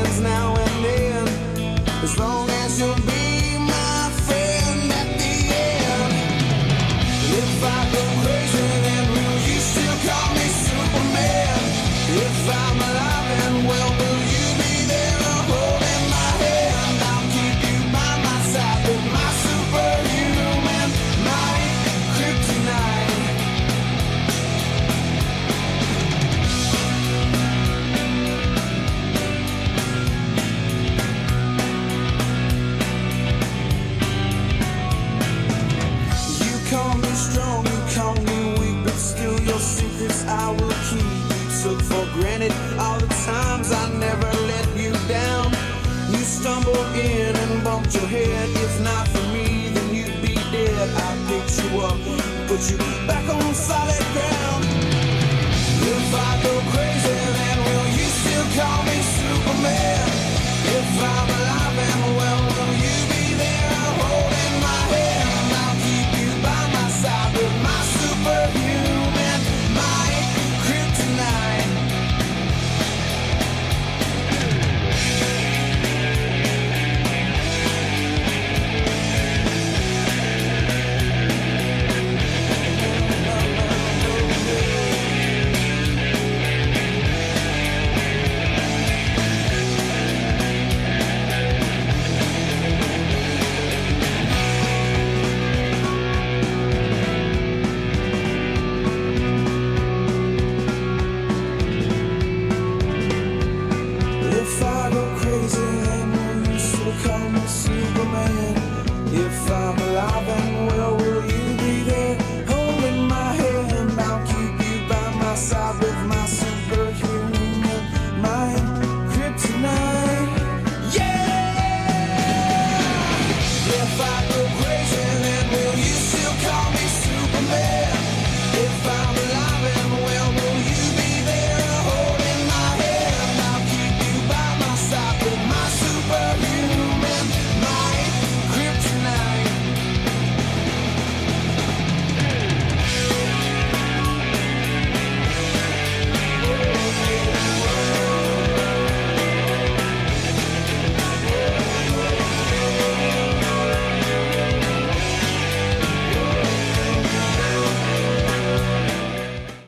friends now and then, as long as you'll be my friend at the end. If I go crazy, then will you still call me Superman? If I'm alive and well, will you be there holding my hand? I'll keep you by my side with my superhuman might, kryptonite. You call me strong, you call me weak, but still your secrets I will keep. You took for granted all the times I never let you down. You stumbled in and bumped your head. If not for me, then you'd be dead. I picked you up, put you back